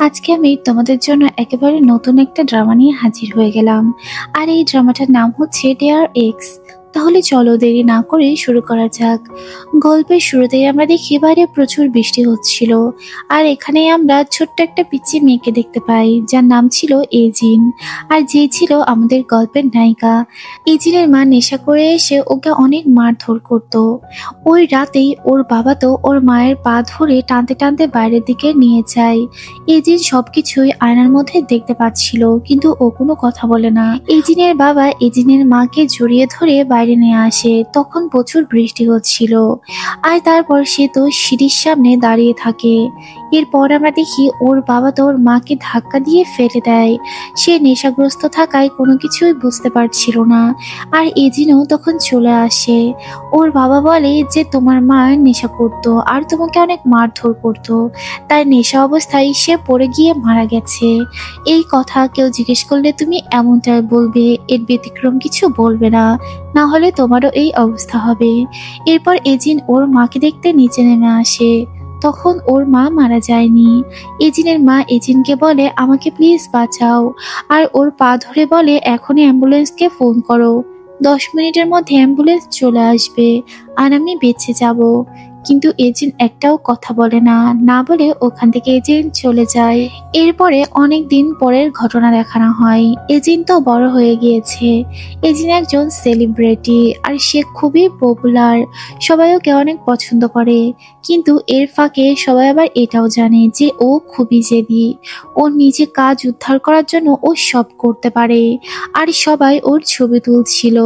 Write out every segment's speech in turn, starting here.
আজকে আমি তোমাদের জন্য একেবারে নতুন একটা ড্রামা নিয়ে হাজির হয়ে গেলাম। আর এই ড্রামাটার নাম হচ্ছে ডেয়ার এক্স। তাহলে চলো দেরি না করে শুরু করা যাক। গল্পের শুরুতেই আমরা দেখি বাইরে প্রচুর বৃষ্টি হচ্ছিল। আর এখানে আমরা ছোট্ট একটা পিচ্চি মেয়েকে দেখতে পাই, যার নাম ছিল এজিন। আর যে ছিল আমাদের গল্পের নায়িকা। এজিনের মা নেশা করে এসে ওকে অনেক মারধর করতো। ওই রাতেই ওর বাবা তো ওর মায়ের পা ধরে টানতে টানতে বাইরের দিকে নিয়ে যায়। এজিন সবকিছুই আয়নার মধ্যে দেখতে পাচ্ছিল, কিন্তু ও কোনো কথা বলে না। এজিনের বাবা এজিনের মাকে জড়িয়ে ধরে বাইরে নিয়ে আসে। তখন প্রচুর বৃষ্টি হচ্ছিল। আর তারপর সে তো সিঁড়ির সামনে দাঁড়িয়ে থাকে। এরপর আমরা দেখি ওর বাবা তো ওর মাকে ধাক্কা দিয়ে ফেলে দেয়। সে নেশাগ্রস্ত থাকায় কোনো কিছুই বুঝতে পারছিল না। আর এজিনও তখন চলে আসে। ওর বাবা বলে যে তোমার মা নেশা করতো আর তোমাকে অনেক মারধর করতো, তাই নেশা অবস্থায় সে পড়ে গিয়ে মারা গেছে। এই কথা কেউ জিজ্ঞেস করলে তুমি এমনটাই বলবে, এর ব্যতিক্রম কিছু বলবে না, না হলে তোমারও এই অবস্থা হবে। এরপর এজিন ওর মাকে দেখতে নিচে নেমে আসে। তখন ওর মা মারা যায়নি। এজিনের মা এজিনকে বলে আমাকে প্লিজ বাঁচাও। আর ওর পা ধরে বলে এখনই অ্যাম্বুলেন্সকে ফোন করো, 10 মিনিটের মধ্যে অ্যাম্বুলেন্স চলে আসবে আর আমি বেঁচে যাব। কিন্তু এজেন্ট একটাও কথা বলে না, না বলে ওখান থেকে এজেন্ট চলে যায়। এরপরে অনেক দিন পরের ঘটনা দেখানো হয়। এজেন্ট তো বড় হয়ে গিয়েছে। এজেন্ট একজন সেলিব্রিটি আর সে খুবই পপুলার। সবাই ওকে অনেক পছন্দ করে। কিন্তু এর ফাঁকে সবাই আবার এটাও জানে যে ও খুবই জেদি। ওর নিজে কাজ উদ্ধার করার জন্য ও সব করতে পারে। আর সবাই ওর ছবি তুলছিল।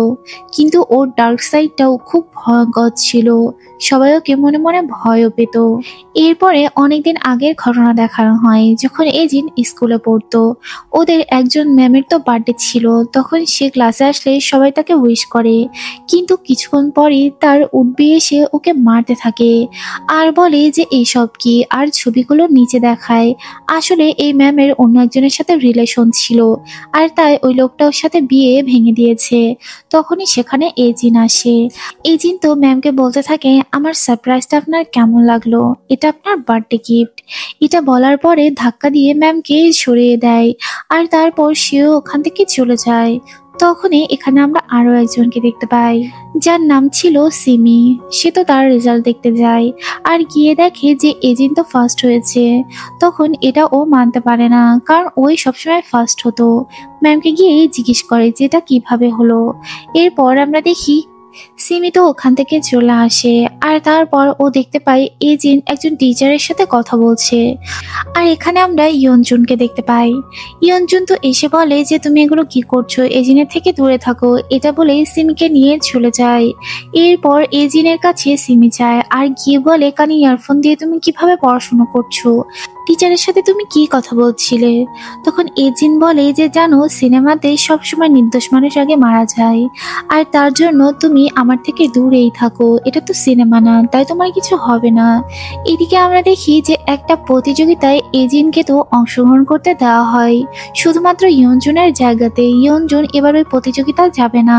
কিন্তু ওর ডার্ক সাইডটাও খুব ভয়ঙ্কর ছিল। সবাই ওকে মনে মনে ভয়ও পেত। এরপরে অনেকদিন আগের ঘটনা দেখানো হয়, যখন এজিন স্কুলে পড়তো। ওদের একজন ম্যামের তো বার্থডে ছিল। তখন সে ক্লাসে আসলে সবাই তাকে উইশ করে। কিন্তু কিছুক্ষণ পরই তার উঠবি এসে ওকে মারতে থাকে। আর বলে যে এইসব কি, আর ছবিগুলো নিচে দেখায়। আসলে এই ম্যামের অন্য একজনের সাথে রিলেশন ছিল। আর তাই ওই লোকটা ওর সাথে বিয়ে ভেঙে দিয়েছে। তখনই সেখানে এজিন আসে। এজিন তো ম্যামকে বলতে থাকে আমার সারপ্রাইজটা আপনার কেমন লাগলো, এটা আপনার বার্থডে গিফট। এটা বলার পরে ধাক্কা দিয়ে ম্যামকে সরিয়ে দেয়। আর তারপর সেও ওখান থেকে চলে যায়। তখনই এখানে আমরা আরো একজনকে দেখতে পাই, যার নাম ছিল সিমি। সে তো তার রেজাল্ট দেখতে যায়। আর গিয়ে দেখে যে এজিন তো ফার্স্ট হয়েছে। তখন এটা ও মানতে পারে না, কারণ ওই সবসময় ফার্স্ট হতো। ম্যামকে গিয়ে জিজ্ঞেস করে যে এটা কিভাবে হলো। এরপর আমরা দেখি সিমি তো ওখান থেকে চলে আসে। আর তারপর ও দেখতে পাই এজিন একজন টিচারের সাথে কথা বলছে। আর এখানে আমরা ইয়নজুনকে দেখতে পাই। ইয়নজুন তো এসে বলে যে তুমি এগুলো কি করছো, এজিনের থেকে দূরে থাকো, এটা বলে সিমিকে নিয়ে চলে যায়। এরপর এজিনের কাছে সিমি যায় আর গিয়ে বলে কানে ইয়ারফোন দিয়ে তুমি কিভাবে পড়াশোনা করছো, টিচারের সাথে তুমি কি কথা বলছিলে। তখন এজিন বলে যে জানো সিনেমাতে সবসময় নির্দোষ মানুষ আগে মারা যায়। আর তার জন্য তুমি আমার থেকে দূরেই থাকো, এটা তো সিনেমা না, তাই তোমার কিছু হবে না। এদিকে আমরা দেখি যে একটা প্রতিযোগিতায় এজিনকে তো অংশগ্রহণ করতে দেওয়া হয়, শুধুমাত্র ইয়নজুনের জায়গাতে। ইয়নজুন এবার ওই প্রতিযোগিতায় যাবে না,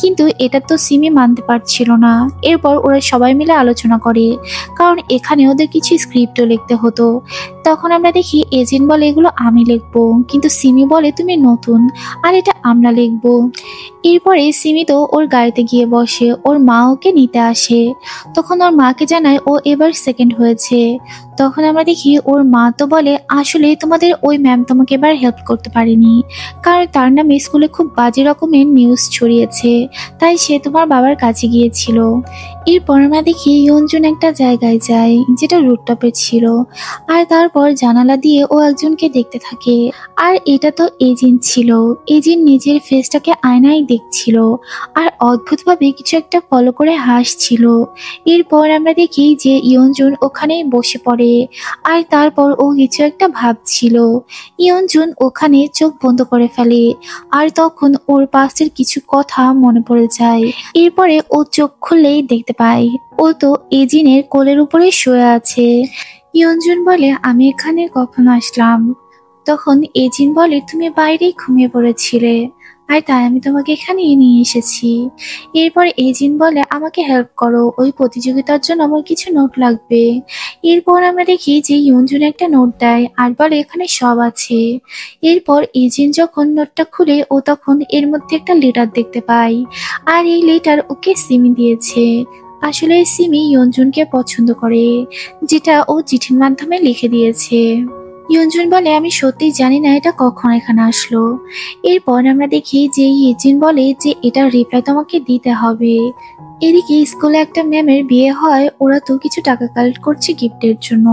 কিন্তু এটা তো সিমি মানতে পারছিল না। এরপর ওরা সবাই মিলে আলোচনা করে, কারণ এখানে ওদের কিছু স্ক্রিপ্টও লিখতে হতো। তখন আমরা দেখি এজেন্ট বলে এগুলো আমি লিখবো, কিন্তু সিমি বলে তুমি নতুন আর এটা আমরা লিখবো। এরপরে সিমি তো ওর গাড়িতে গিয়ে বসে, ওর মা ওকে নিতে আসে। তখন ওর মাকে জানায় ও এবার সেকেন্ড হয়েছে। তখন আমরা দেখি ওর মা তো বলে আসলে তোমাদের ওই ম্যাম তোমাকে এবার হেল্প করতে পারেনি, কারণ তার নামে স্কুলে খুব বাজে রকমের নিউজ ছড়িয়েছে, তাই সে তোমার বাবার কাছে গিয়েছিল। এরপর আমরা দেখি ইয়নজুন একটা জায়গায় যায় যেটা রুটটপে ছিল। আর তারপর জানালা দিয়ে ও একজনকে দেখতে থাকে। আর এটা তো এজিন ছিল। এজিন নিজের ফেসটাকে আয়নায় দেখছিল আর অদ্ভুতভাবে কিছু একটা ফলো করে হাসছিল। এরপর আমরা দেখি যে ইয়নজুন ওখানেই বসে পড়ে। আর তারপর ও কিছু একটা ভাবছিল। ইয়নজুন ওখানে চোখ বন্ধ করে ফেলে। আর তখন ওর পাশের কিছু কথা মনে পড়ে যায়। এরপরে ও চোখ খুললেই দেখতে পায় ও তো এজিনের কোলের উপরে শুয়ে আছে। ইয়নজুন বলে আমি এখানে কখন আসলাম। তখন এজিন বলে তুমি বাইরেই ঘুমিয়ে পড়েছিলে। আর তাই আমি তোমাকে এখানে নিয়ে এসেছি। এরপর এজিন বলে আমাকে হেল্প করো, ওই প্রতিযোগিতার জন্য আমার কিছু নোট লাগবে। এরপর আমরা দেখি যে ইয়ঞ্জুন একটা নোট দেয় আর বলে এখানে সব আছে। এরপর এজিন যখন নোটটা খুলে ও তখন এর মধ্যে একটা লেটার দেখতে পায়। আর এই লেটার ওকে সিমি দিয়েছে। আসলে সিমি ইয়ঞ্জুনকে পছন্দ করে, যেটা ও চিঠির মাধ্যমে লিখে দিয়েছে। ইয়ঞ্জুন বলে আমি সত্যিই জানি না এটা কখন এখানে আসলো। এরপর আমরা দেখি যে ইজিন বলে যে এটার রিপ্লাই তোমাকে দিতে হবে। এদিকে স্কুলে একটা ম্যামের বিয়ে হয়, ওরা তো কিছু টাকা কালেক্ট করছে গিফটের জন্য,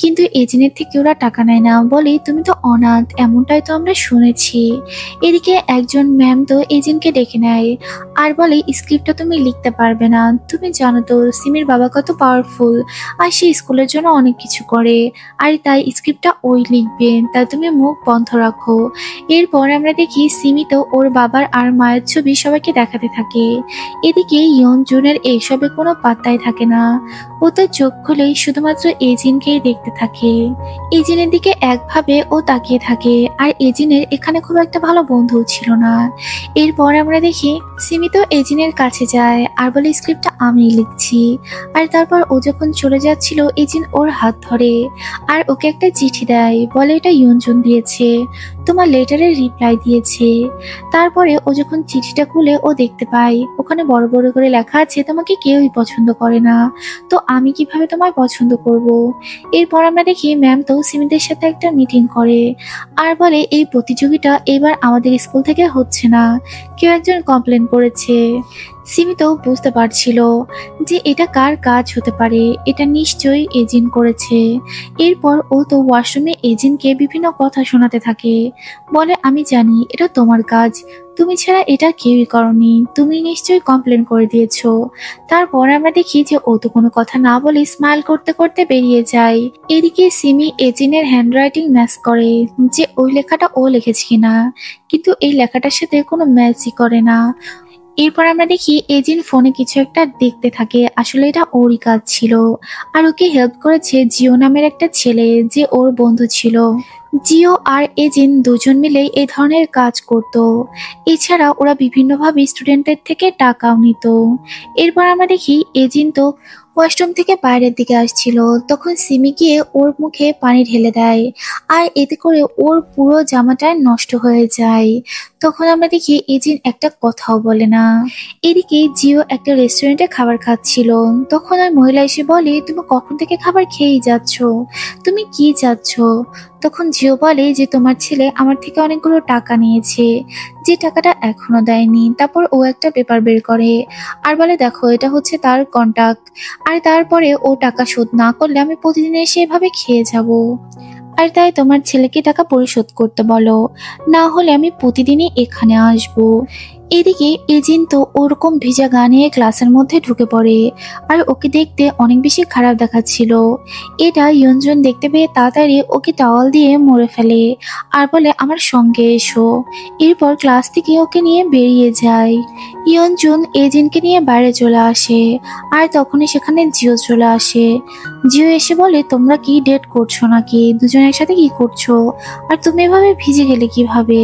কিন্তু এজেন্টের থেকে ওরা টাকা নেয় না, বলে তুমি তো অনাথ, এমনটাই তো আমরা শুনেছি। এদিকে একজন ম্যাম তো এজেন্টকে ডেকে নেয় আর বলে স্ক্রিপ্টটা তুমি লিখতে পারবে না, তুমি জানো তো সিমির বাবা কত পাওয়ারফুল, আর সে স্কুলের জন্য অনেক কিছু করে, আর তাই স্ক্রিপ্টটা ওই লিখবে, তাই তুমি মুখ বন্ধ রাখো। এরপর আমরা দেখি সিমি তো ওর বাবার আর মায়ের ছবি সবাইকে দেখাতে থাকে। এদিকে ইয়ঞ্জুনের এইসবে কোনো পাত্তাই থাকে না, ও তো চোখ খুলেই শুধুমাত্র এজিনকেই দেখতে থাকে। এজিনের দিকে একভাবে ও তাকিয়ে থাকে, আর এজিনের এখানে খুব একটা ভালো বন্ধু ছিল না। এরপর আমরা দেখি সিমি তো এজিনের কাছে যায় আর বলে স্ক্রিপ্টটা আমি লিখছি। আর তারপর ও যখন চলে যাচ্ছিল এজিন ওর হাত ধরে আর ওকে একটা চিঠি দেয়, বলে এটা ইয়ঞ্জুন দিয়েছে, তোমার লেটারের রিপ্লাই দিয়েছে। তারপরে ও যখন চিঠিটা খুলে ও দেখতে পায় ওখানে বড় বড় করে লেখা আছে তোমাকে কেউই পছন্দ করে না, তো আমি কিভাবে তোমায় পছন্দ করব। এরপর আমরা দেখি ম্যাম তো সিমিদের সাথে একটা মিটিং করে আর বলে এই প্রতিযোগিতা এবার আমাদের স্কুল থেকে হচ্ছে না, কেউ একজন কমপ্লেন করেছে। সিমি তো বুঝতে পারছিল যে এটা কার কাজ হতে পারে, এটা নিশ্চয়ই এজিন করেছে। এরপর ও তো ওয়াশরুমে এজিনকে বিভিন্ন কথা শোনাতে থাকে, বলে আমি জানি এটা তোমার কাজ, তুমি ছাড়া এটা কেউই করনি, তুমি নিশ্চয়ই কমপ্লেন করে দিয়েছো। তারপর আমরা দেখি যে ও তো কোনো কথা না বলে স্মাইল করতে করতে বেরিয়ে যায়। এদিকে সিমি এজিনের হ্যান্ডরাইটিং ম্যাচ করে যে ওই লেখাটা ও লিখেছে কিনা, কিন্তু এই লেখাটার সাথে কোনো ম্যাচই করে না। এরপর আমরা দেখি এজিন ফোনে কিছু একটা দেখতে থাকে, আসলে এটা ওরই কাজ ছিল, আর ওকে হেল্প করেছে জিও নামের একটা ছেলে যে ওর বন্ধু ছিল। জিও আর এজিন দুজন মিলে এই ধরনের কাজ করত। এছাড়া ওরা বিভিন্নভাবে স্টুডেন্টদের থেকে টাকাও নিত। এরপর আমরা দেখি এজিন তো ওয়াশরুম থেকে বাইরের দিকে আসছিল, তখন সিমি গিয়ে ওর মুখে পানি ঢেলে দেয় আর এতে করে ওর পুরো জামাটা নষ্ট হয়ে যায়। তখন আমরা দেখি এজিন একটা কথাও বলে না। এদিকে জিও একটা রেস্টুরেন্টে খাবার খাচ্ছিল, তখন ওই মহিলা এসে বলে তুমি কখন থেকে খাবার খেয়েই যাচ্ছ, তুমি কি চাচ্ছ। তখন জিও বলে যে তোমার ছেলে আমার থেকে অনেকগুলো টাকা নিয়েছে, যে টাকাটা এখনো দেয়নি। তারপর ও একটা পেপার বের করে আর বলে দেখো এটা হচ্ছে তার কন্টাক্ট, আর তারপরে ও টাকা শোধ না করলে আমি প্রতিদিন এসে এভাবে খেয়ে যাব, আর তাই তোমার ছেলেকে টাকা পরিশোধ করতে বলো, না হলে আমি প্রতিদিনই এখানে আসবো। এদিকে এজিন তো ওরকম ভিজা গা নিয়ে ক্লাসের মধ্যে ঢুকে পড়ে আর ওকে দেখতে অনেক বেশি খারাপ দেখাচ্ছিল। এটা ইয়ঞ্জন দেখতে পেয়ে তাড়াতাড়ি ওকে টাওয়াল দিয়ে মুড়ে ফেলে আর বলে আমার সঙ্গে এসো। এরপর ক্লাস থেকে ওকে নিয়ে বেরিয়ে যায়। ইয়ঞ্জন এজিনকে নিয়ে বাইরে চলে আসে আর তখনই সেখানে জিও চলে আসে। জিও এসে বলে তোমরা কি ডেট করছো নাকি, দুজন একসাথে কি করছো, আর তুমি এভাবে ভিজে গেলে কিভাবে।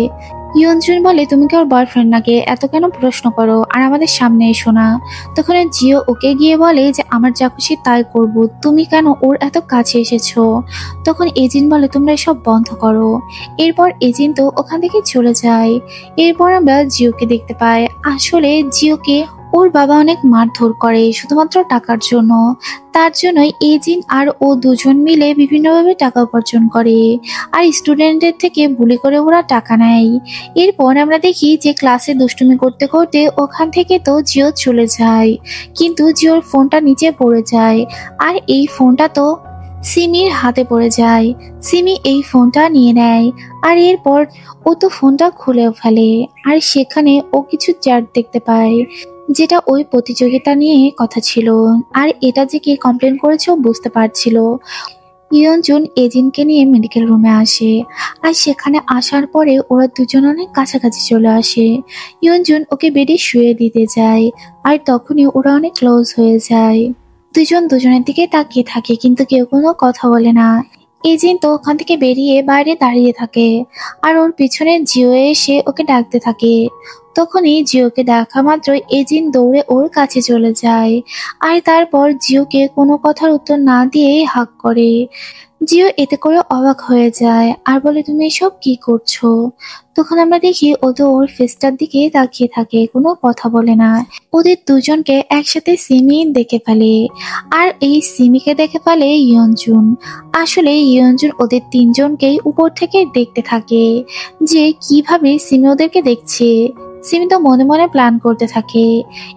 ইয়ঞ্জুন বলে তুমি কি ওর বয়ফ্রেন্ড নাকি, এত কেন প্রশ্ন করো, আর আমাদের সামনে এসো না। তখন জিও ওকে গিয়ে বলে যে আমার যা খুশি তাই করবো, তুমি কেন ওর এত কাছে এসেছো। তখন এজিন বলে তোমরা এসব বন্ধ করো। এরপর এজিন তো ওখান থেকে চলে যায়। এরপর আমরা জিওকে দেখতে পাই, আসলে জিওকে ওর বাবা অনেক মারধর করে শুধুমাত্র টাকার জন্য, তার জন্যই এজিন আর ও দুজন মিলে বিভিন্নভাবে টাকা উপার্জন করে আর স্টুডেন্টদের থেকে বুলি করে ওরা টাকা নেয়। এরপর আমরা দেখি যে ক্লাসে দুষ্টুমি করতে করতে ওখান থেকে তো জিও চলে যায়, কিন্তু জিওর ফোনটা নিচে পড়ে যায় আর এই ফোনটা তো সিমির হাতে পড়ে যায়। সিমি এই ফোনটা নিয়ে নেয় আর এরপর ও তো ফোনটা খুলেও ফেলে আর সেখানে ও কিছু চ্যাট দেখতে পায়, যেটা ওই প্রতিযোগিতা নিয়ে কথা ছিল, আর এটা যে কে কমপ্লেন করেছে ও বুঝতে পারছিল। ইয়ঞ্জুন এজিনকে নিয়ে মেডিকেল রুমে আসে আর সেখানে আসার পরে ওরা দুজন অনেক কাছাকাছি চলে আসে। ইয়ঞ্জুন ওকে বেডে শুয়ে দিতে যায় আর তখনই ওরা অনেক ক্লোজ হয়ে যায়। দুজন দুজনের দিকে তাকিয়ে থাকে কিন্তু কেউ কোনো কথা বলে না। এজিন তো ওখান থেকে বেরিয়ে বাইরে দাঁড়িয়ে থাকে, আর ওর পিছনে জিও এসে ওকে ডাকতে থাকে। তখনই জিওকে দেখা মাত্রই এজিন দৌড়ে ওর কাছে চলে যায়, আর তারপর জিওকে কোনো কথার উত্তর না দিয়েই হাঁক করে। জিও এতে করে অবাক হয়ে যায় আর বলে, তুমি এসব কি করছো? তখন আমরা দেখি ও তো ওর ফেসটার দিকে তাকিয়ে থাকে, কোনো কথা বলে না। ওদের দুজনকে একসাথে সিমি দেখে ফেলে, আর এই সিমিকে দেখে ফেলে ইয়ঞ্জুন। আসলে ইয়ঞ্জুন ওদের তিনজনকেই উপর থেকে দেখতে থাকে যে কিভাবে সিমি ওদেরকে দেখছে। সিমি তো মনে মনে প্ল্যান করতে থাকে।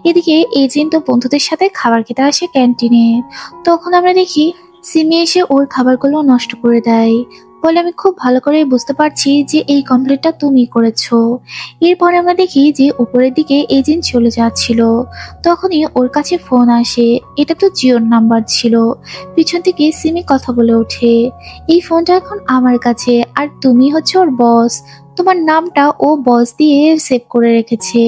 এদিকে এজেন্ট তো বন্ধুদের সাথে খাবার খেতে আসে ক্যান্টিনে। তখন আমরা দেখি সিমি এসে ওর খাবারগুলো নষ্ট করে দেয়, বলে, আমি খুব ভালো করে বুঝতে পারছি যে এই কমপ্লেটটা তুমি করেছো। এরপরে আমরা দেখি যে উপরের দিকে এজেন্ট চলে যাচ্ছিল, তখনই ওর কাছে ফোন আসে। এটা তো জিওর নাম্বার ছিল। পিছন থেকে সিমি কথা বলে ওঠে, এই ফোনটা এখন আমার কাছে, আর তুমি হচ্ছে ওর বস। তোমার নামটা ও বস দিয়ে সেভ করে রেখেছে,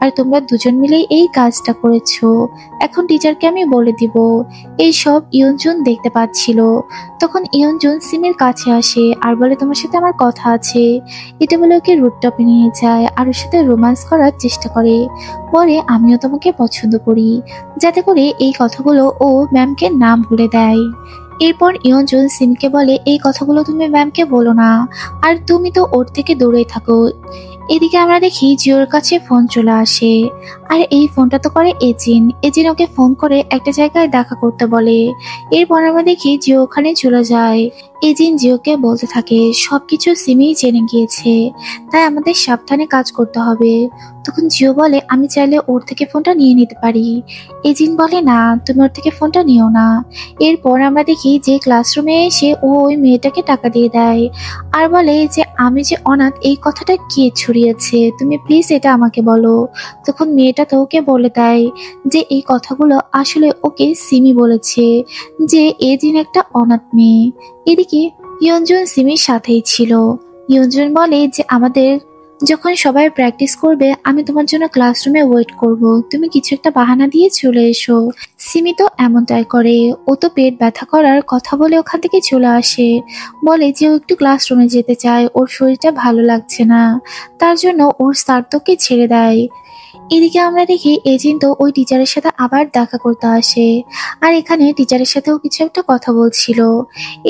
আর তোমরা দুজন মিলেই এই কাজটা করেছো। এখন টিচারকে আমি বলে দিব। এইসব ইয়ঞ্জুন দেখতে পাচ্ছিল। তখন ইয়ঞ্জুন সিমির কাছে আসে আর বলে, তোমার সাথে আমার কথা আছে। এটা বলে ওকে রুটটপে নিয়ে যায় আর ওর সাথে রোম্যান্স করার চেষ্টা করে, বলে, আমিও তোমাকে পছন্দ করি, যাতে করে এই কথাগুলো ও ম্যামকে নাম ভুলে দেয়। এরপর ইয়ঞ্জুন সিমকে বলে, এই কথাগুলো তুমি ম্যামকে বলো না, আর তুমি তো ওর থেকে দূরেই থাকো। এদিকে আমরা দেখি জিওর কাছে ফোন চলে আসে, আর এই ফোনটা তো করে এজিন। এজিন ওকে ফোন করে একটা জায়গায় দেখা করতে বলে। এরপর আমরা দেখি জিও ওখানে চলে যায়। এজিন জিওকে বলতে থাকে, সবকিছু সিমি জেনে গিয়েছে, তাই আমাদের সাবধানে কাজ করতে হবে। তখন জিও বলে, আমি চাইলে ওর থেকে ফোনটা নিয়ে নিতে পারি। এজিন বলে, না, তুমি ওর থেকে ফোনটা নিও না। এরপর আমরা দেখি যে ক্লাসরুমে এসে ও ওই মেয়েটাকে টাকা দিয়ে দেয়, আর বলে যে আমি যে অনাথ এই কথাটা কে ছড়িয়েছে, তুমি প্লিজ এটা আমাকে বলো। তখন মেয়েটা তো ওকে বলে দেয় যে এই কথাগুলো আসলে ওকে সিমি বলেছে, যে এজিন একটা অনাথ মেয়ে। এদিকে ইয়ঞ্জুন সিমির সাথেই ছিল। ইয়ঞ্জুন বলে যে আমাদের যখন সবাই প্র্যাকটিস করবে আমি তোমার জন্য ক্লাসরুমে ওয়েট করব, তুমি কিছু একটা বাহানা দিয়ে চলে এসো। সিমি তো এমনটাই করে। ও তো পেট ব্যথা করার কথা বলে ওখান থেকে চলে আসে, বলে যে ও একটু ক্লাসরুমে যেতে চায়, ওর শরীরটা ভালো লাগছে না, তার জন্য ওর স্যারকে ছেড়ে দেয়। এদিকে আমরা দেখি এজেন্ট তো ওই টিচারের সাথে আবার দেখা করতে আসে, আর এখানে টিচারের সাথেও কিছু একটা কথা বলছিল।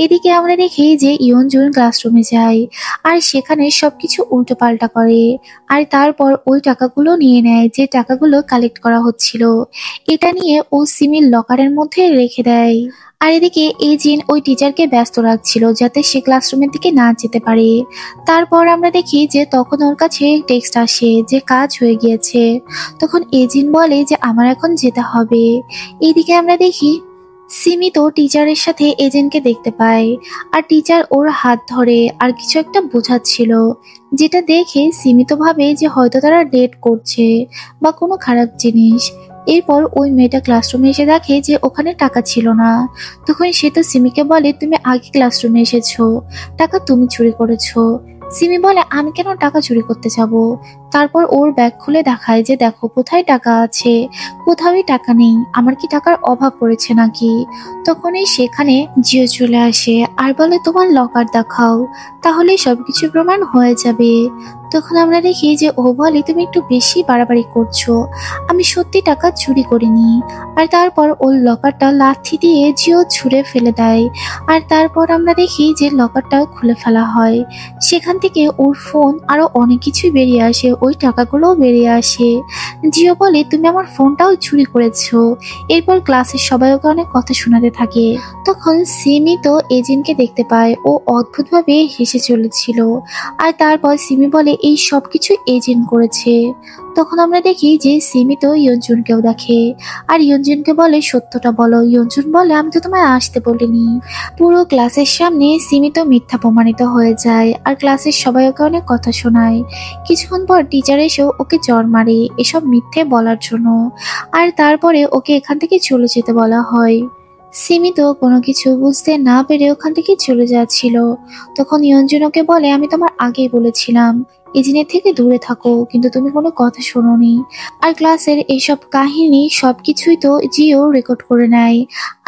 এদিকে আমরা দেখি যে ইয়ঞ্জুন ক্লাসরুমে যায়, আর সেখানে সবকিছু উল্টো পাল্টা করে, আর তারপর ওই টাকাগুলো নিয়ে নেয় যে টাকাগুলো কালেক্ট করা হচ্ছিল। এটা নিয়ে ও সিমির লকারের মধ্যে রেখে দেয়। আর এদিকে এজিন ওই টিচারকে ব্যস্ত রাখছিল যাতে সে ক্লাসরুমের দিকে না যেতে পারে। তারপর আমরা দেখি যে তখন ওর কাছে টেক্সট আসে যে কাজ হয়ে গিয়েছে। তখন এজিন বলে যে আমার এখন যেতে হবে। এইদিকে আমরা দেখি সিমি তো টিচারের সাথে এজেন্টকে দেখতে পায়, আর টিচার ওর হাত ধরে আর কিছু একটা বোঝাচ্ছিল, যেটা দেখে সিমি তো ভাবে যে হয়তো তারা ডেট করছে বা কোনো খারাপ জিনিস। এরপর ওই মেয়েটা ক্লাসরুমে এসে দেখে যে ওখানে টাকা ছিল না। তখন সে তো সিমিকে বলে, তুমি আগে ক্লাসরুমে এসেছো, টাকা তুমি চুরি করেছো। সিমি বলে, আমি কেন টাকা চুরি করতে যাব? তারপর ওর ব্যাগ খুলে দেখায় যে দেখো কোথায় টাকা আছে, কোথাওই টাকা নেই, আমার কি টাকার অভাব পড়েছে নাকি? তখনই সেখানে জিও চলে আসে আর বলে, তোমার লকার দেখাও, তাহলে সবকিছু প্রমাণ হয়ে যাবে। তখন আমরা দেখি যে ও বলে, তুমি একটু বেশি বাড়াবাড়ি করছো, আমি সত্যি টাকা চুরি করিনি। আর তারপর ওর লকারটা লাথি দিয়ে জিও ছুঁড়ে ফেলে দেয়, আর তারপর আমরা দেখি যে লকারটা খুলে ফেলা হয়। সেখান থেকে ওর ফোন আরো অনেক কিছুই বেরিয়ে আসে, ওই টাকাগুলোও বেরিয়ে আসে। জিও বলে, তুমি আমার ফোনটাও চুরি করেছো। এরপর ক্লাসের সবাই ওকে অনেক কথা শোনাতে থাকে। তখন সিমি তো এজেন্টকে দেখতে পায়, ও অদ্ভুতভাবে হেসে চলেছিল। আর তারপর সিমি বলে, এই সব কিছু এজেন্ট করেছে। তখন আমরা দেখি যে সিমি তো ইয়ঞ্জুনকেও দেখে, আর ইয়ঞ্জুনকে বলে, সত্যটা বলো। ইয়ঞ্জুন বলে, আমি তো তোমায় আসতে বলিনি। পুরো ক্লাসের সামনে সিমি তো মিথ্যা প্রমাণিত হয়ে যায়, আর ক্লাসের সবাই ওকে অনেক কথা শোনায়। কিছুক্ষণ পর টিচার এসেও ওকে চড় মারে এসব মিথ্যে বলার জন্য, আর তারপরে ওকে এখান থেকে চলে যেতে বলা হয়। সিমি তো কোনো কিছু বুঝতে না পেরে ওখান থেকে চলে যাচ্ছিল। তখন ইয়ঞ্জুন ওকে বলে, আমি তোমার আগেই বলেছিলাম এজিনের থেকে দূরে থাকো, কিন্তু তুমি কোনো কথা শোনোনি। আর ক্লাসের এইসব কাহিনী সবকিছুই তো জিও রেকর্ড করে নেয়,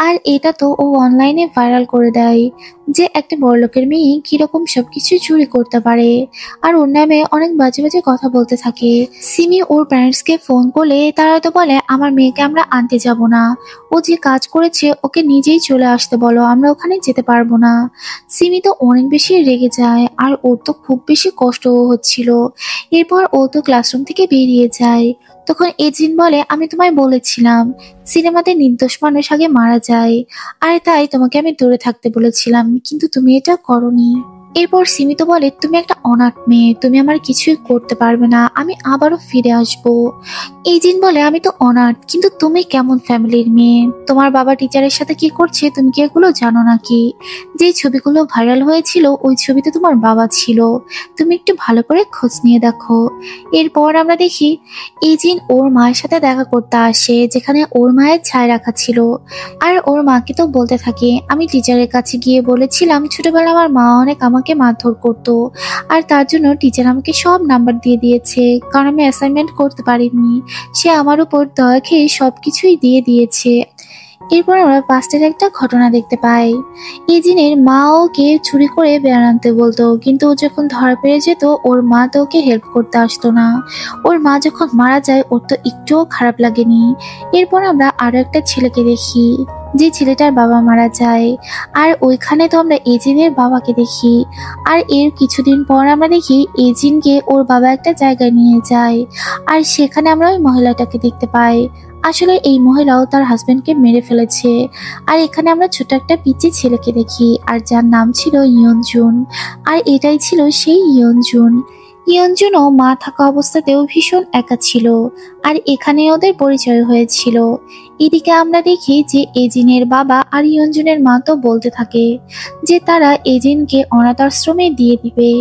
আর এটা তো ও অনলাইনে ভাইরাল করে দেয় যে একটা বড়লোকের মেয়ে কিরকম সবকিছু চুরি করতে পারে। আর ওর নামে অনেক বাজে বাজে কথা বলতে থাকে। সিমি ওর প্যারেন্টসকে ফোন করলে তারা তো বলে আমার মেয়েকে আমরা আনতে যাব না, ও যে কাজ করেছে ওকে নিজেই চলে আসতে বলো, আমরা ওখানে যেতে পারবো না। সিমি তো অনেক বেশি রেগে যায়, আর ওর তো খুব বেশি কষ্ট হচ্ছিল। এরপর ও তো ক্লাসরুম থেকে বেরিয়ে যায়। তখন এজিন বলে আমি তোমায় বলেছিলাম সিনেমাতে নির্দোষ মানুষ আগে মারা যায়, আর তাই তোমাকে আমি দূরে থাকতে বলেছিলাম, কিন্তু তুমি এটা করোনি। এরপর সীমিত বলে তুমি একটা অনাথ মেয়ে, তুমি আমার কিছুই করতে পারবে না, আমি আবারও ফিরে আসবো। এজিন বলে আমি তো অনাথ, কিন্তু তুমি কেমন ফ্যামিলির মেয়ে? তোমার বাবা টিচারের সাথে কি করছে তুমি কি এগুলো জানো নাকি? যে ছবিগুলো ভাইরাল হয়েছিল ওই ছবিতে তোমার বাবা ছিল, তুমি একটু ভালো করে খোঁজ নিয়ে দেখো। এরপর আমরা দেখি এজিন ওর মায়ের সাথে দেখা করতে আসে, যেখানে ওর মায়ের ছায়া রাখা ছিল। আর ওর মাকে তো বলতে থাকে আমি টিচারের কাছে গিয়ে বলেছিলাম ছোটবেলা আমার মা অনেক আমাকে মারধর করতো, আর তার জন্য টিচার আমাকে সব নাম্বার দিয়ে দিয়েছে, কারণ আমি অ্যাসাইনমেন্ট করতে পারিনি। সে আমার উপর দয়া খেয়ে সবকিছুই দিয়ে দিয়েছে। এরপর আমরা পাস্টের একটা ঘটনা দেখতে পাই। এজিনের মা ওকে চুরি করে বেড়ান আনতে বলতো, কিন্তু ও যখন ধরা পেয়ে যেত ওর মা তো ওকে হেল্প করতে আসতো না। ওর মা যখন মারা যায় ওর তো একটুও খারাপ লাগেনি। এরপর আমরা আরো একটা ছেলেকে দেখি, যে ছেলেটার বাবা মারা যায়, আর ওইখানে তো আমরা এজিনের বাবাকে দেখি। আর এর কিছুদিন পর আমরা দেখি এজিনকে ওর বাবা একটা জায়গায় নিয়ে যায়, আর সেখানে আমরা ওই মহিলাটাকে দেখতে পাই। আসলে এই মহিলাও তার হাজবেন্ডকে মেরে ফেলেছে। আর এখানে আমরা ছোট একটা পিচ্চি ছেলেকে দেখি, আর যার নাম ছিল ইয়নজুন। আর এটাই ছিল সেই ইয়নজুন। ইয়নজুনও মা থাকা অবস্থাতেও ভীষণ একা ছিল, আর এখানে ওদের পরিচয় হয়েছিল। এদিকে আমরা দেখি যে এজিনের বাবা আর ইয়নজুনের মা তো বলতে থাকে যে তারা এজিনকে অনাথ আশ্রমে দিয়ে দিবে,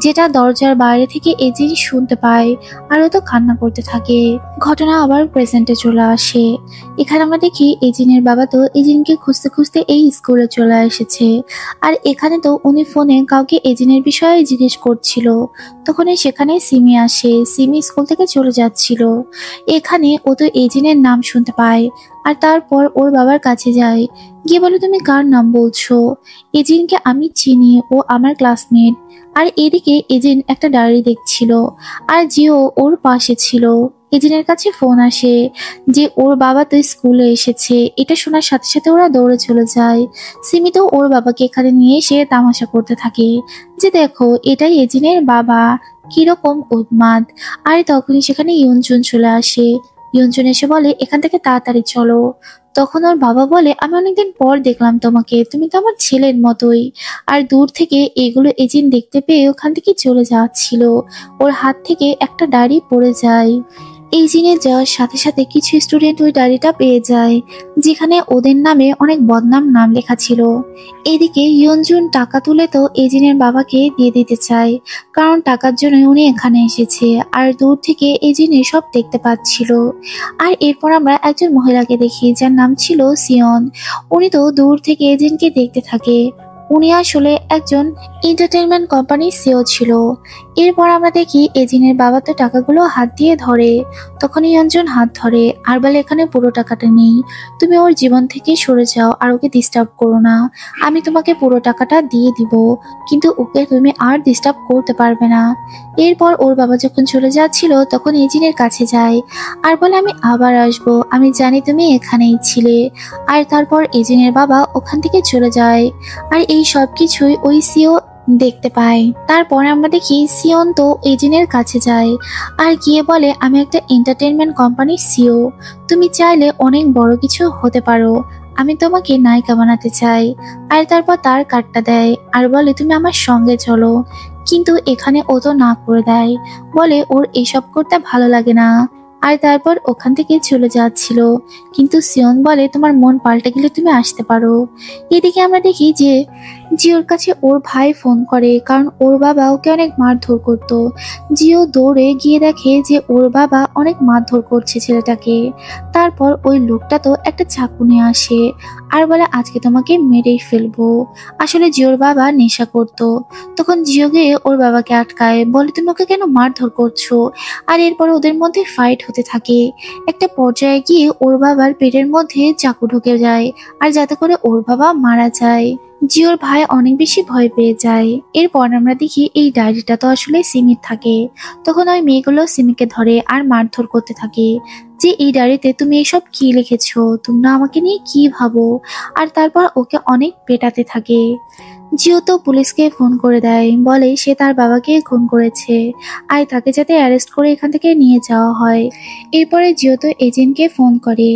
যেটা দরজার বাইরে থেকে এজিন শুনতে পায়, আর ও তো কান্না করতে থাকে। ঘটনা আবার প্রেজেন্টে চলে আসে। এখানে আমরা দেখি এজিনের বাবা তো এজিনকে খুঁজতে খুঁজতে এই স্কুলে চলে এসেছে, আর এখানে তো উনি ফোনে কাউকে এজিনের বিষয়ে জিজ্ঞেস করছিল। তখনই সেখানে সিমি আসে, সিমি স্কুল থেকে চলে যাচ্ছিল। এখানে ও তো এজিনের নাম শুনতে পায়, আর তারপর ওর বাবার কাছে যায়, গিয়ে বলে তুমি কার নাম বলছো? এজিনকে আমি চিনি, ও আমার ক্লাসমেট। আর এদিকে এজিন একটা ডায়েরি দেখছিল, আর জিও ওর পাশে ছিল। এজিনের কাছে ফোন আসে যে ওর বাবা তো স্কুলে এসেছে। এটা শোনার সাথে সাথে ওরা দৌড়ে চলে যায়। সিমি তো ওর বাবাকে এখানে নিয়ে এসে তামাশা করতে থাকে যে দেখো এটাই এজিনের বাবা, কিরকম উন্মাদ। আর তখনই সেখানে ইয়নজুন চলে আসে। ইয়নজুন এসে বলে এখান থেকে তাড়াতাড়ি চলো। তখন ওর বাবা বলে আমি অনেকদিন পর দেখলাম তোমাকে, তুমি তো আমার ছেলের মতোই। আর দূর থেকে এগুলো এজিন দেখতে পেয়ে ওখান থেকে চলে যাচ্ছিল। ওর হাত থেকে একটা ডায়েরি পড়ে যায়। এজিনে যাওয়ার সাথে সাথে কিছু স্টুডেন্ট ওই ডায়েরিটা পেয়ে যায়, যেখানে ওদের নামে অনেক বদনাম নাম লেখা ছিল। এদিকে ইয়নজুন টাকা তুলে তো এজিনের বাবাকে দিয়ে দিতে চায়, কারণ টাকার জন্য উনি এখানে এসেছে, আর দূর থেকে এজিন এসব দেখতে পাচ্ছিল। আর এরপর আমরা একজন মহিলাকে দেখি যার নাম ছিল সিয়ন। উনি তো দূর থেকে এজিনকে দেখতে থাকে। উনি আসলে একজন এন্টারটেইনমেন্ট কোম্পানির সিও ছিল। এরপর আমরা দেখি এজিনের বাবা তো টাকাগুলো হাত দিয়ে ধরে। তখন ইয়নজুন হাত ধরে আর বলে এখানে পুরো টাকাটা নেই, তুমি ওর জীবন থেকে সরে যাও আর ওকে ডিস্টার্ব করো না। আমি তোমাকে পুরো টাকাটা দিয়ে দিব, কিন্তু ওকে তুমি আর ডিস্টার্ব করতে পারবে না। এরপর ওর বাবা যখন চলে যাচ্ছিল তখন এজিনের কাছে যায় আর বলে আমি আবার আসবো, আমি জানি তুমি এখানেই ছিলে। আর তারপর এজিনের বাবা ওখান থেকে চলে যায়। আর এই সব কিছুই ওই সিও দেখতে পাই। তারপর আমরা দেখি সিয়ন তো এজিনের কাছে যায় আর গিয়ে বলে আমি একটা এন্টারটেইনমেন্ট কোম্পানির সিও, তুমি চাইলে অনেক বড় কিছু হতে পারো, আমি তোমাকে নায়িকা বানাতে চাই। আর তারপর তার কার্ডটা দেয় আর বলে তুমি আমার সঙ্গে চলো। কিন্তু এখানে ও তো না করে দেয়, বলে ওর এসব করতে ভালো লাগে না। আর তারপর ওখান থেকে চলে যাচ্ছিল, কিন্তু সিয়ন বলে তোমার মন পাল্টে গেলে তুমি আসতে পারো। এদিকে আমরা দেখি যে জিওর কাছে ওর ভাই ফোন করে, কারণ ওর বাবা ওকে অনেক মারধর করত। জিও দৌড়ে গিয়ে দেখে যে ওর বাবা অনেক মারধর করছে ছেলেটাকে। তারপর ওই লোকটা তো একটা চাকু নিয়ে আসে আর বলে আজকে তোমাকে মেরেই ফেলবো। আসলে জিওর বাবা নেশা করত। তখন জিও গিয়ে ওর বাবাকে আটকায়, বলে তুমি ওকে কেন মারধর করছো। আর এরপর ওদের মধ্যে ফাইট হতে থাকে। একটা পর্যায়ে গিয়ে ওর বাবার পেটের মধ্যে চাকু ঢুকে যায়, আর যাতে করে ওর বাবা মারা যায়। জিওর ভাই অনেক বেশি ভয় পেয়ে যায়। এরপর আমরা দেখি এই ডায়েরিটা তো আসলে সিমির থাকে। তখন ওই মেয়েগুলো সিমিকে ধরে আর মারধর করতে থাকে যে এই ডায়েরিতে তুমি এসব কি লিখেছো, তোমরা আমাকে নিয়ে কি ভাবো। আর তারপর ওকে অনেক পেটাতে থাকে। জিও তো পুলিশকে ফোন করে দেয়, বলে সে তার বাবাকে খুন করেছে আর তাকে যাতে অ্যারেস্ট করে এখান থেকে নিয়ে যাওয়া হয়। এরপরে জিও তো এজেন্টকে ফোন করে।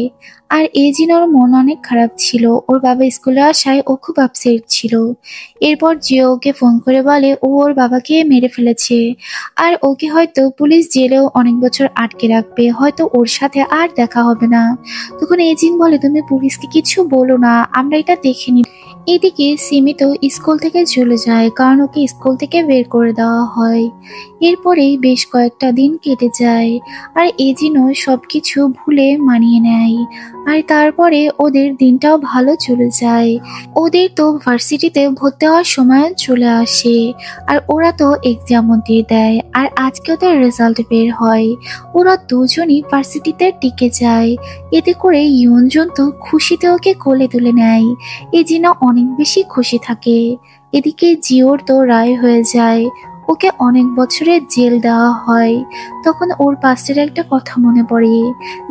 আর এজিন ওর মন অনেক খারাপ ছিল, ওর বাবা স্কুলে আসায় ও খুব আপসেট ছিল। এরপর জিও ওকে ফোন করে বলে ও ওর বাবাকে মেরে ফেলেছে আর ওকে হয়তো পুলিশ জেলেও অনেক বছর আটকে রাখবে, হয়তো ওর সাথে আর দেখা হবে না। তখন এজিন বলে তুমি পুলিশকে কিছু বলো না, আমরা এটা দেখে নিই। এদিকে সিমি তো স্কুল থেকে চলে যায়, কারণ ওকে স্কুল থেকে বের করে দেওয়া হয়। এরপরেই বেশ কয়েকটা দিন কেটে যায় আর এজিনও সবকিছু ভুলে মানিয়ে নেয়। আর তারপরে ওদের দিনটাও ভালো চলে যায়। ওদের তো ভার্সিটিতে ভর্তি হওয়ার সময় চলে আসে আর ওরা তো এক্সামও দিয়ে দেয়। আর আজকে ওদের রেজাল্ট বের হয়। ওরা দুজনই ভার্সিটিতে টিকে যায়। এতে করে ইয়নজন তো খুশিতে ওকে কোলে তুলে নেয়। এজিনা অনেক বেশি খুশি থাকে। এদিকে জিওর তো রায় হয়ে যায়, ওকে অনেক বছরের জেল দেওয়া হয়। তখন ওর পাস্টের একটা কথা মনে পড়ে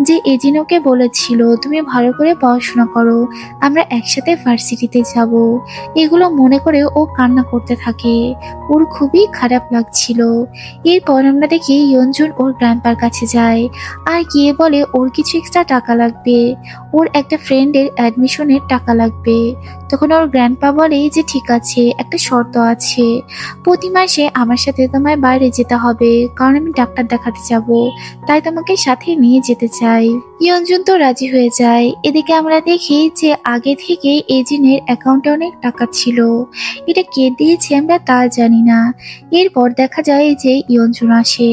যে এজিন ওকে বলেছিল তুমি ভালো করে পড়াশোনা করো, আমরা একসাথে ভার্সিটিতে যাব। এগুলো মনে করে ও কান্না করতে থাকে। ওর খুবই খারাপ লাগছিল। এরপর আমরা দেখি ইয়নজুন ওর গ্র্যান্ডপার কাছে যায় আর গিয়ে বলে ওর কিছু এক্সট্রা টাকা লাগবে, ওর একটা ফ্রেন্ডের অ্যাডমিশনের টাকা লাগবে। তখন ওর গ্র্যান্ডপা বলে যে ঠিক আছে, একটা শর্ত আছে, প্রতি মাসে আমার সাথে তোমায় বাইরে যেতে হবে, কারণ আমি ডাক্তার দেখাতে যাব, তাই তোমাকে সাথে নিয়ে যেতে চাই। ইয়নজুন তো রাজি হয়ে যায়। এদিকে আমরা দেখি যে আগে থেকে এজিনের অ্যাকাউন্টে অনেক টাকা ছিল, এটা কে দিয়েছে আমরা তা জানি না। এরপর দেখা যায় যে ইয়নজুন আসে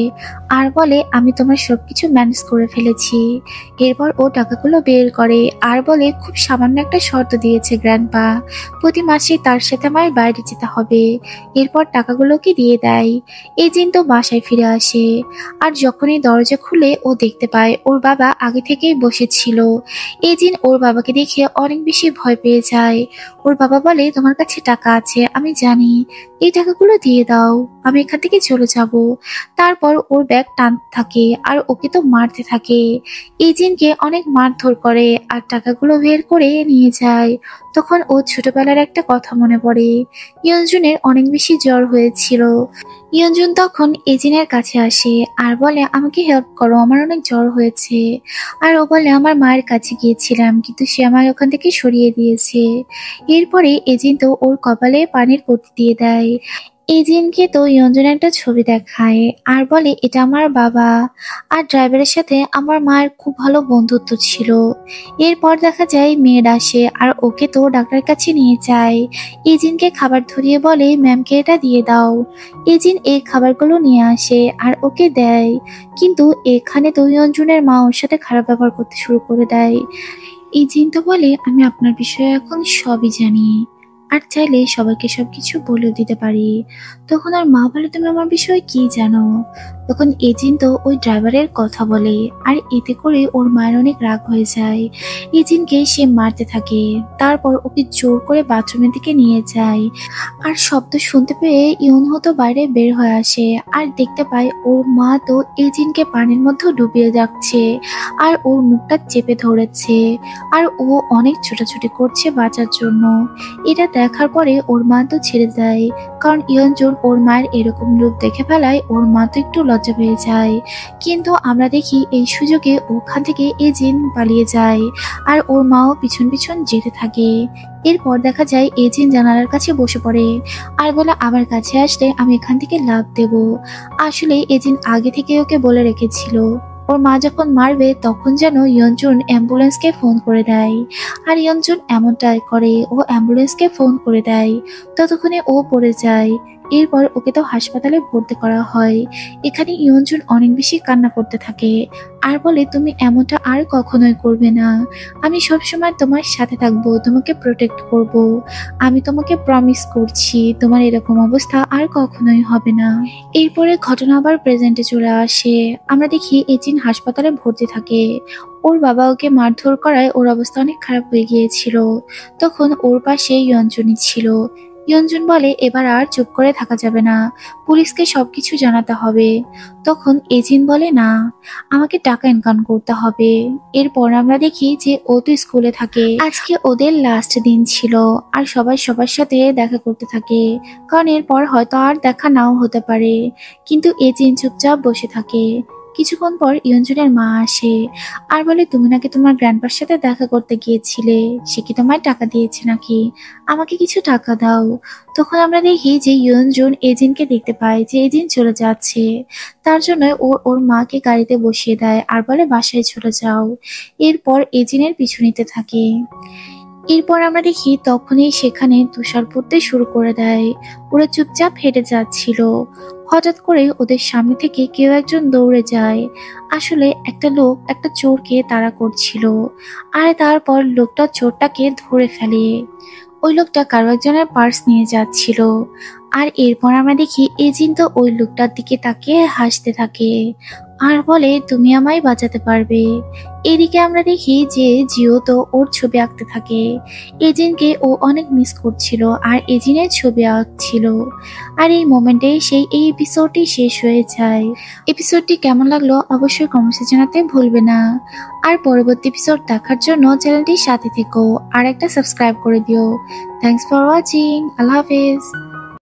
আর বলে আমি তোমার সবকিছু ম্যানেজ করে ফেলেছি। এরপর ও টাকাগুলো বের করে আর বলে খুব সামান্য একটা শর্ত দিয়েছে গ্র্যান্ডপা, প্রতি মাসে তার সাথে আমার বাইরে যেতে হবে। এরপর টাকাগুলোকে দিয়ে দেয়। এজিন তো বাসায় ফিরে আসে আর যখনই দরজা খুলে ও দেখতে পায় ওর বাবা আগে থেকেই বসেছিল। এজিন ওর বাবাকে দেখে অনেক বেশি ভয় পেয়ে যায়। ওর বাবা বলে তোমার কাছে টাকা আছে আমি জানি, এই টাকাগুলো দিয়ে দাও, আমি এখান থেকে চলে যাব। তারপর ওর ব্যাগ টানতে থাকে আর ওকে তো মারতে থাকে। এজিনকে অনেক মারধর করে আর টাকাগুলো বের করে নিয়ে যায়। তখন ও ছোটবেলার একটা কথা মনে পড়ে, ইয়নজুনের অনেক বেশি জ্বর হয়েছিল। ইয়নজুন তখন এজিনের কাছে আসে আর বলে আমাকে হেল্প করো, আমার অনেক জ্বর হয়েছে। আর ও বলে আমার মায়ের কাছে গিয়েছিলাম কিন্তু সে আমার ওখান থেকে সরিয়ে দিয়েছে। এরপরে এজিন তো ওর কপালে পানির পট্টি দিয়ে দেয়। এজিনকে তো ইয়নজন একটা ছবি দেখায় আর বলে এটা আমার বাবা। আর ড্রাইভারের সাথে আমার মায়ের খুব ভালো বন্ধুত্ব ছিল। এরপর দেখা যায় মেয়ের আসে আর ওকে তো ডাক্তারের কাছে নিয়ে যায়। এজিনকে খাবার ধরিয়ে বলে ম্যামকে এটা দিয়ে দাও। এজিন এই খাবারগুলো নিয়ে আসে আর ওকে দেয়, কিন্তু এখানে তো ইয়নজনের মা ওর সাথে খারাপ ব্যবহার করতে শুরু করে দেয়। এজিন তো বলে আমি আপনার বিষয়ে এখন সবই জানি আর চাইলে সবাইকে সবকিছু বলে দিতে পারি। তখন আর মা বলে তুমি আমার বিষয়ে কি জানো। তখন এজিন তো ওই ড্রাইভারের কথা বলে আর এতে করে ওর মায়ের অনেক রাগ হয়ে যায়। এজিনকে সে মারতে থাকে, তারপর ওকে জোর করে বাথরুমের দিকে নিয়ে যায়। আর শব্দ শুনতে পেয়ে ইউনহো তো বাইরে বের হয়ে আসে আর দেখতে পায় ওর মা তো এজিনকে পানির মধ্যে ডুবিয়ে যাচ্ছে আর ওর মুখটা চেপে ধরেছে আর ও অনেক ছোটাছুটি করছে বাঁচার জন্য। এটা দেখার পরে ওর মা তো ছেড়ে দেয়, কারণ ইয়নজন ওর মায়ের এরকম রূপ দেখে ফেলায় ওর মা তো একটু লজ্জা পেয়ে যায়। কিন্তু আমরা দেখি এই সুযোগে ওখান থেকে এজিন পালিয়ে যায় আর ওর মাও পিছন পিছন যেতে থাকে। এরপর দেখা যায় এজিন জানালার কাছে বসে পড়ে আর বলে আমার কাছে আসলে আমি এখান থেকে লাফ দেব। আসলে এজিন আগে থেকে ওকে বলে রেখেছিল ওর মা যখন মারবে তখন যেন ইয়ঞ্জুন অ্যাম্বুলেন্সকে ফোন করে দেয়। আর ইয়ঞ্জুন এমনটাই করে, ও অ্যাম্বুলেন্সকে ফোন করে দেয়। ততক্ষণে ও পড়ে যায়। এরপর ওকে তো হাসপাতালে ভর্তি করা হয়। এখানে ইয়ঞ্জুন অনেক বেশি কান্না করতে থাকে আর বলে, তুমি এমনটা আর কখনোই করবে না। আমি সবসময় তোমার সাথে থাকবো, তোমাকে প্রোটেক্ট করব। আমি তোমাকে প্রমিস করছি তোমার এরকম অবস্থা আর কখনোই হবে না। এরপরে ঘটনা আবার প্রেজেন্টে চলে আসে। আমরা দেখি এজিন হাসপাতালে ভর্তি থাকে। ওর বাবা ওকে মারধর করায় ওর অবস্থা অনেক খারাপ হয়ে গিয়েছিল। তখন ওর পাশে ইয়ঞ্জনই ছিল। ইয়ঞ্জন বলে, এবার আর চুপ করে থাকা যাবে না, পুলিশকে সবকিছু জানাতে হবে। তখন এজিন বলে, না, আমাকে টাকা ইনকাম করতে হবে। এরপর আমরা দেখি যে ও তো স্কুলে থাকে। আজকে ওদের লাস্ট দিন ছিল আর সবাই সবার সাথে দেখা করতে থাকে, কারণ এরপর হয়তো আর দেখা নাও হতে পারে। কিন্তু এজিন চুপচাপ বসে থাকে। কিছুক্ষণ পর ইয়ঞ্জনের মা আসে আর বলে, তুমি নাকি তোমার গ্র্যান্ডপার সাথে দেখা করতে গিয়েছিলে, সে কি তোমায় টাকা দিয়েছে নাকি? আমাকে কিছু টাকা দাও। তখন আমরা দেখি যে ইয়ঞ্জন এজিনকে দেখতে পায় যে এজিন চলে যাচ্ছে। তার জন্য ওর মাকে গাড়িতে বসিয়ে দেয় আর বলে, বাসায় চলে যাও। এরপর এজিনের পিছু নিতে থাকে। এরপর আমরা দেখি তখনই সেখানে তুষার পড়তে শুরু করে দেয়। ওরা চুপচাপ হেঁটে যাচ্ছিল। হঠাৎ করে ওদের সামনে থেকে কেউ একজন দৌড়ে যায়। আসলে একটা লোক একটা চোরকে তাড়া করছিল। আর তারপর লোকটা চোরটাকে ধরে ফেলে। ওই লোকটা কারো একজনের পার্স নিয়ে যাচ্ছিল। আর এরপর আমরা দেখি এজিন তো ওই লোকটার দিকে তাকিয়ে হাসতে থাকে আর বলে, তুমি আমায় বাঁচাতে পারবে। এদিকে আমরা দেখি যে জিও তো ওর ছবি আঁকতে থাকে। এজিনকে ও অনেক মিস করছিল আর এজিনের ছবি আঁকছিল। আর এই মোমেন্টে এই এপিসোডটি শেষ হয়ে যায়। এপিসোডটি কেমন লাগলো অবশ্যই কমেন্টে জানাতে ভুলবে না। আর পরবর্তী এপিসোড দেখার জন্য চ্যানেলটির সাথে থেকো আর একটা সাবস্ক্রাইব করে দিও। Thanks for watching. আল্লাহ হাফেজ।